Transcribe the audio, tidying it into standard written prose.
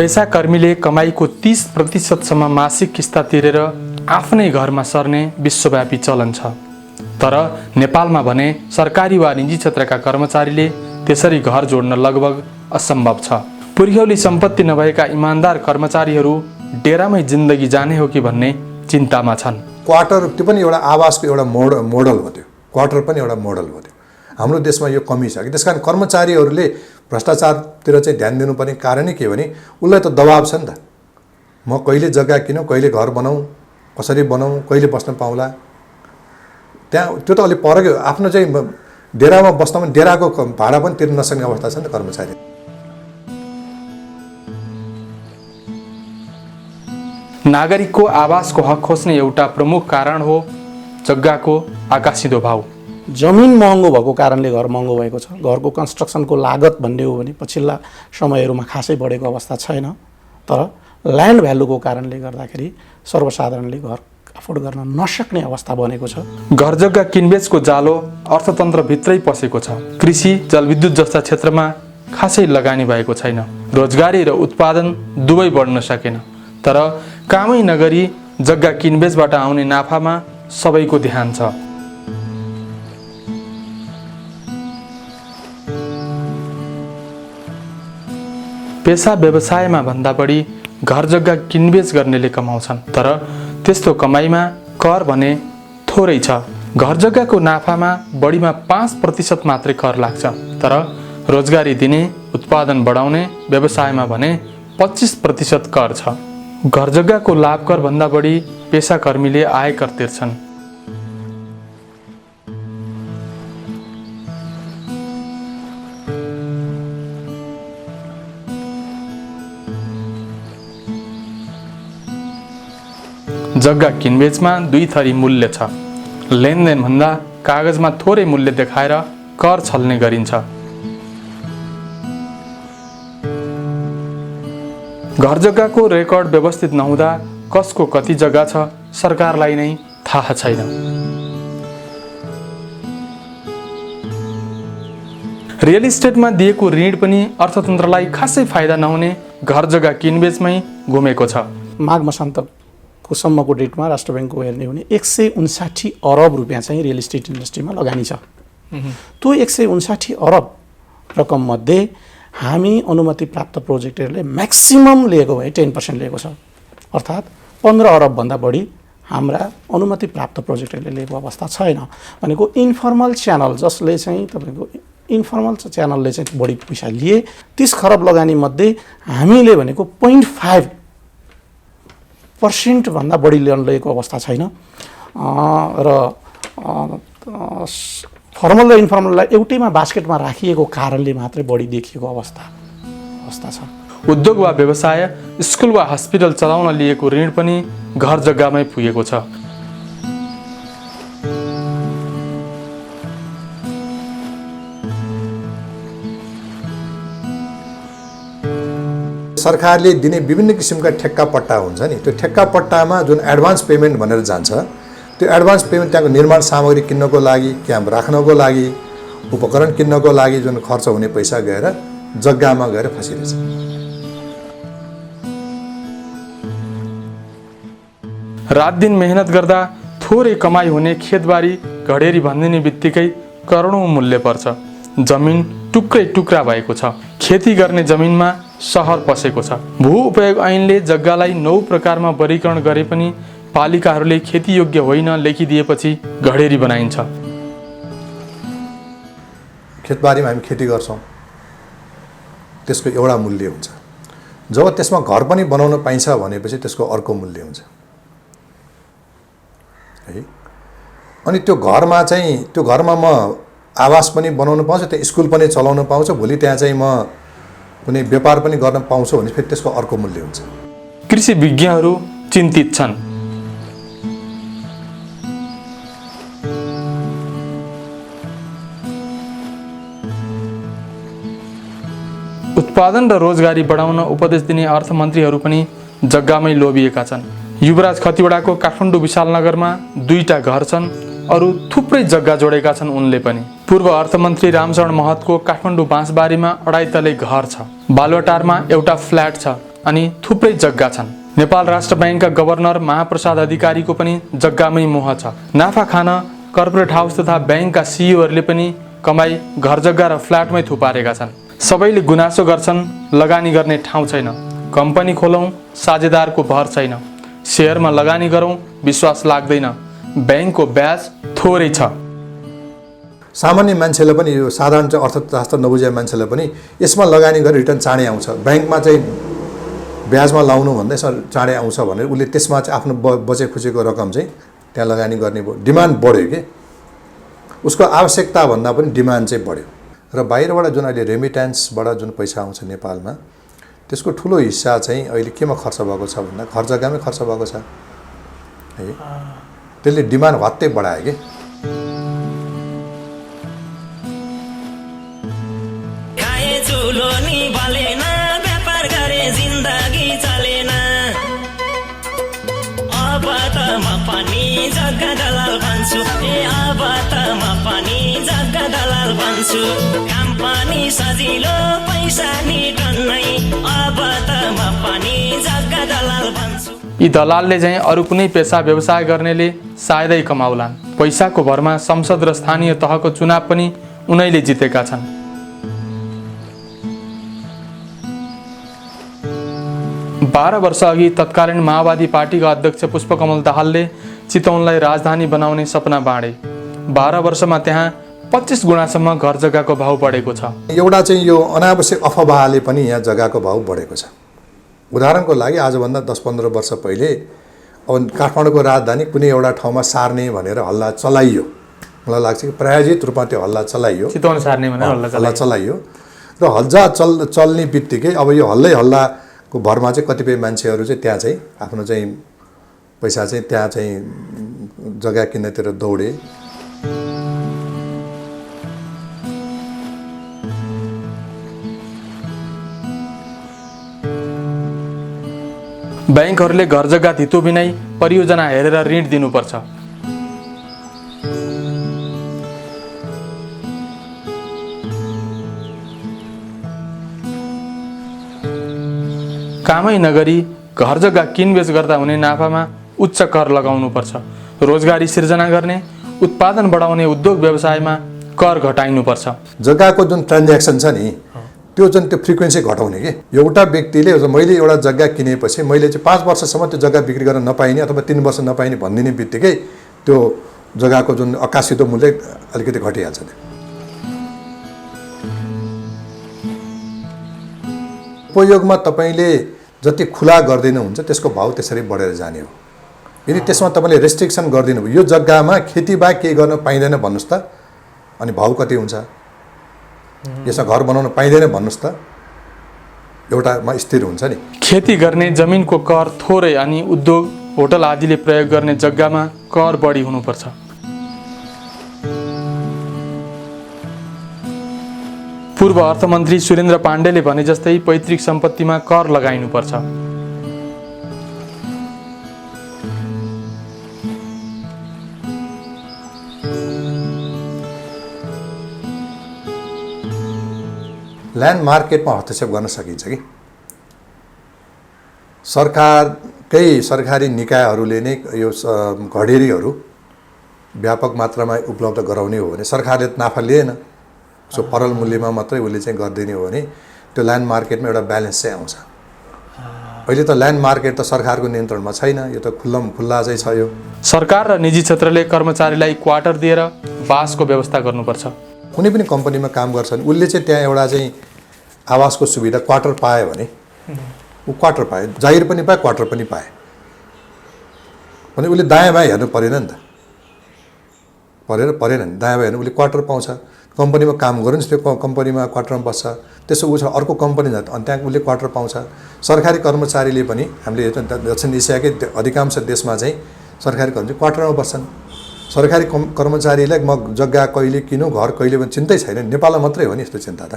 पेसाकर्मीले कमाईको 30% मासिक किस्ता तिरेर आफ्नै घरमा सर्ने विश्वव्यापी चलन छ। तर नेपालमा भने सरकारी वा निजी क्षेत्रका कर्मचारीले त्यसरी घर जोड्न लगभग असम्भव छ। पुर्ख्यौली सम्पत्ति नभएका इमान्दार कर्मचारीहरू डेरामै जिन्दगी जाने हो कि भन्ने चिन्तामा छन्। क्वार्टर त्यो पनि एउटा आवासको एउटा मोडल हो। त्यो क्वार्टर पनि एउटा मोडल हो। त्यो हाम्रो देशमा यो कमी छ कि त्यसकारण कर्मचारीहरूले भ्रष्टाचारतिर चाहिँ ध्यान दिनुपर्ने कारण के भने उसलाई त दबाब छ नि त। म कहिले जग्गा किनौँ, कहिले घर बनाऊँ, कसरी बनाऊँ, कहिले बस्न पाउँला, त्यहाँ त्यो त अलि परकै। आफ्नो चाहिँ डेरामा बस्न पनि डेराको भाडा पनि तिर्न नसक्ने अवस्था छ नि त कर्मचारी। नागरिकको आवासको हक खोज्ने एउटा प्रमुख कारण हो जग्गाको आकाशिँदो भाउ। जमिन महँगो भएको कारणले घर महँगो भएको छ। घरको कन्स्ट्रक्सनको लागत भन्ने हो भने पछिल्ला समयहरूमा खासै बढेको अवस्था छैन। तर ल्यान्ड भ्यालुको कारणले गर्दाखेरि सर्वसाधारणले घर अफोर्ड गर्न नसक्ने अवस्था बनेको छ। घर जग्गा किनबेचको जालो अर्थतन्त्रभित्रै पसेको छ। कृषि, जलविद्युत जस्ता क्षेत्रमा खासै लगानी भएको छैन। रोजगारी र उत्पादन दुवै बढ्न सकेन। तर कामै नगरी जग्गा किनबेचबाट आउने नाफामा सबैको ध्यान छ। पेसा व्यवसायमा भन्दा बढी घर जग्गा किनबेच गर्नेले कमाउँछन्। तर त्यस्तो कमाईमा कर भने थोरै छ। घर जग्गाको नाफामा बढीमा 5% मात्रै कर लाग्छ। तर रोजगारी दिने, उत्पादन बढाउने व्यवसायमा भने 25% कर छ। घर जग्गाको लाभ कर भन्दा बढी पेसाकर्मीले आयकर तिर्छन्। जग्गा किनबेचमा दुई थरी मूल्य छ। लेनदेन भन्दा कागजमा थोरै मूल्य देखाएर कर छल्ने गरिन्छ। घर जग्गाको रेकर्ड व्यवस्थित नहुँदा कसको कति जग्गा छ सरकारलाई नै थाहा छैन। रियल इस्टेटमा दिएको ऋण पनि अर्थतन्त्रलाई खासै फाइदा नहुने घर जग्गा किनबेचमै घुमेको छ। माघ मसान्तको सम्मको डेटमा राष्ट्र ब्याङ्कको हेर्ने हो भने 159 अरब रुपियाँ चाहिँ रियल इस्टेट इन्डस्ट्रीमा लगानी छ। त्यो 159 अरब रकममध्ये हामी अनुमति प्राप्त प्रोजेक्टहरूले म्याक्सिमम लिएको भए 10% लिएको छ। अर्थात् 15 अरबभन्दा बढी हाम्रा अनुमति प्राप्त प्रोजेक्टहरूले लिएको अवस्था छैन। भनेको इन्फर्मल च्यानल जसले चाहिँ तपाईँको इन्फर्मल च्यानलले चाहिँ बढी पैसा लिए 30 खरब लगानीमध्ये हामीले भनेको 0.5% भन्दा बढी लिएको अवस्था छैन। र फर्मल र इन्फर्मललाई एउटैमा बास्केटमा राखिएको कारणले मात्रै बढी देखिएको अवस्था छ। उद्योग वा व्यवसाय, स्कुल वा हस्पिटल चलाउन लिएको ऋण पनि घर जग्गामै पुगेको छ। सरकारले दिने विभिन्न किसिमका ठेक्का पट्टा हुन्छ नि, त्यो ठेक्का पट्टामा जुन एडभान्स पेमेन्ट भनेर जान्छ, त्यो एडभान्स पेमेन्ट त्यहाँको निर्माण सामग्री किन्नको लागि, क्याम्प राख्नको लागि, उपकरण किन्नको लागि जुन खर्च हुने पैसा गएर जग्गामा गएर फसिरहेछ। रात दिन मेहनत गर्दा थोरै कमाई हुने खेतबारी घडेरी भनिदिने बित्तिकै करोडौं मूल्य पर्छ। जमिन टुक्रै टुक्रा भएको छ। खेती गर्ने जमिनमा सहर पसेको छ। भू उपयोग ऐनले जग्गालाई 9 प्रकारमा वर्गीकरण गरे पनि पालिकाहरूले खेती योग्य होइन लेखिदिएपछि घडेरी बनाइन्छ। खेतबारीमा हामी खेती गर्छौँ, त्यसको एउटा मूल्य हुन्छ। जब त्यसमा घर पनि बनाउन पाइन्छ भनेपछि त्यसको अर्को मूल्य हुन्छ है। अनि त्यो घरमा चाहिँ त्यो घरमा म आवास पनि बनाउन पाउँछु, त्यो स्कुल पनि चलाउन पाउँछ, भोलि त्यहाँ चाहिँ म कुनै व्यापार पनि गर्न पाउँछु भने फेरि त्यसको अर्को मूल्य हुन्छ। कृषि विज्ञहरू चिन्तित छन्। उत्पादन र रोजगारी बढाउन उपदेश दिने अर्थमन्त्रीहरू पनि जग्गामै लोभिएका छन्। युवराज खतिवडाको काठमाडौँ विशालनगरमा 2टा घर छन्। अरू थुप्रै जग्गा जोडेका छन् उनले पनि। पूर्व अर्थमन्त्री रामचरण महतको काठमाडौँ बाँसबारीमा 2.5 तले घर छ। बालुवाटारमा एउटा फ्ल्याट छ। अनि थुप्रै जग्गा छन्। नेपाल राष्ट्र ब्याङ्कका गभर्नर महाप्रसाद अधिकारीको पनि जग्गामै मोह छ। नाफा खान कर्पोरेट हाउस तथा ब्याङ्कका सिइओहरूले पनि कमाई घर जग्गा र फ्ल्याटमै थुपारेका छन्। सबैले गुनासो गर्छन् लगानी गर्ने ठाउँ छैन, कम्पनी खोलौँ साझेदारको भर छैन, सेयरमा लगानी गरौँ विश्वास लाग्दैन, ब्याङ्कको ब्याज थोरै छ। सामान्य मान्छेले पनि यो साधारण चाहिँ अर्थशास्त्र नबुझेको मान्छेले पनि यसमा लगानी गरेर रिटर्न चाँडै आउँछ, ब्याङ्कमा चाहिँ ब्याजमा लाउनु भन्दै चाँडै आउँछ भनेर उसले त्यसमा चाहिँ आफ्नो बचे खुचेको रकम चाहिँ त्यहाँ लगानी गर्ने डिमान्ड बढ्यो कि उसको आवश्यकता भन्दा पनि डिमान्ड चाहिँ बढ्यो। र बाहिरबाट जुन अहिले रेमिट्यान्सबाट जुन पैसा आउँछ नेपालमा त्यसको ठुलो हिस्सा चाहिँ अहिले केमा खर्च भएको छ भन्दा घर जग्गामै खर्च भएको छ है। त्यसले डिमान्ड हत्तै बढायो कि। सजिलो पैसा नि टन्नै अब त म पनि जग्गा दलाल भन्छु। यी दलालले चाहिँ अरू कुनै पेसा व्यवसाय गर्नेले सायदै कमाउलान्। पैसाको भरमा संसद र स्थानीय तहको चुनाव पनि उनैले जितेका छन्। बाह्र वर्ष अघि तत्कालीन माओवादी पार्टीका अध्यक्ष पुष्पकमल दाहालले चितवनलाई राजधानी बनाउने सपना बाँडे। 12 वर्षमा त्यहाँ 25 गुणासम्म घर जग्गाको भाउ बढेको छ। एउटा चाहिँ यो अनावश्यक अफवाहले पनि यहाँ जग्गाको भाउ बढेको छ। उदाहरणको लागि आजभन्दा 10-15 वर्ष पहिले अब काठमाडौँको राजधानी कुनै एउटा ठाउँमा सार्ने भनेर हल्ला चलाइयो। मलाई लाग्छ कि प्रायोजित रूपमा त्यो हल्ला चलाइयो, चितवन सार्ने भनेर हल्ला चलाइयो र हल्ला चल्ने बित्तिकै अब यो हल्लाको भरमा चाहिँ कतिपय मान्छेहरू चाहिँ त्यहाँ चाहिँ आफ्नो चाहिँ पैसा चाहिँ त्यहाँ चाहिँ जग्गा किन्नतिर दौडे। ब्याङ्कहरूले घर जग्गा धितो बिनै परियोजना हेरेर ऋण दिनुपर्छ। कामै नगरी घर जग्गा किनबेच गर्दा हुने नाफामा उच्च कर लगाउनुपर्छ। रोजगारी सिर्जना गर्ने, उत्पादन बढाउने उद्योग व्यवसायमा कर घटाइनुपर्छ। जग्गाको जुन ट्रान्ज्याक्सन छ नि त्यो जुन त्यो फ्रिक्वेन्सी घटाउने कि एउटा व्यक्तिले मैले एउटा जग्गा किनेपछि मैले चाहिँ 5 वर्षसम्म त्यो जग्गा बिक्री गर्न नपाइने अथवा 3 वर्ष नपाइने भनिदिने बित्तिकै त्यो जग्गाको जुन अकासितो मूल्य अलिकति घटिहाल्छ। उपयोगमा तपाईँले जति खुला गरिदिनुहुन्छ त्यसको भाउ त्यसरी बढेर जाने हो। यदि त्यसमा तपाईँले रेस्ट्रिक्सन गरिदिनु भयो यो जग्गामा खेतीबाहेक केही गर्न पाइँदैन भन्नुहोस् त, अनि भाउ कति हुन्छ? यसमा घर बनाउन पाइँदैन भन्नुहोस् त, एउटामा स्थिर हुन्छ नि। खेती गर्ने जमिनको कर थोरै अनि उद्योग होटल आदिले प्रयोग गर्ने जग्गामा कर बढी हुनुपर्छ। पूर्व अर्थमन्त्री सुरेन्द्र पाण्डेले भने जस्तै पैतृक सम्पत्तिमा कर लगाइनुपर्छ। ल्यान्ड मार्केटमा हस्तक्षेप गर्न सकिन्छ कि सरकारी निकायहरूले नै यो घडेरीहरू व्यापक मात्रामा उपलब्ध गराउने हो भने सरकारले नाफा लिएन, सो परल मूल्यमा मात्रै उसले चाहिँ गरिदिने हो भने त्यो ल्यान्ड मार्केटमा एउटा ब्यालेन्स चाहिँ आउँछ। अहिले त ल्यान्ड मार्केट त सरकारको नियन्त्रणमा छैन, यो त खुल्ला चाहिँ छ। यो सरकार र निजी क्षेत्रले कर्मचारीलाई क्वार्टर दिएर बासको व्यवस्था गर्नुपर्छ। कुनै पनि कम्पनीमा काम गर्छन् उसले चाहिँ त्यहाँ एउटा चाहिँ आवासको सुविधा क्वार्टर पायो भने ऊ क्वार्टर पायो, जागिर पनि पायो क्वार्टर पनि पायो भने उसले दायाँ बायाँ हेर्नु परेन नि त, परेन नि। दायाँ बायाँ हेर्नु उसले क्वार्टर पाउँछ, कम्पनीमा काम गर्यो नि त्यो कम्पनीमा क्वार्टरमा बस्छ, त्यसो ऊ छ अर्को कम्पनी जान्छ अनि त्यहाँ उसले क्वार्टर पाउँछ। सरकारी कर्मचारीले पनि हामीले दक्षिण एसियाकै अधिकांश देशमा चाहिँ सरकारी कर्मचारी क्वार्टरमा बस्छन्। सरकारी कर्मचारीलाई म जग्गा कहिले किनौँ घर कहिले पनि चिन्तै छैन। नेपालमा मात्रै हो नि यस्तो चिन्ता त।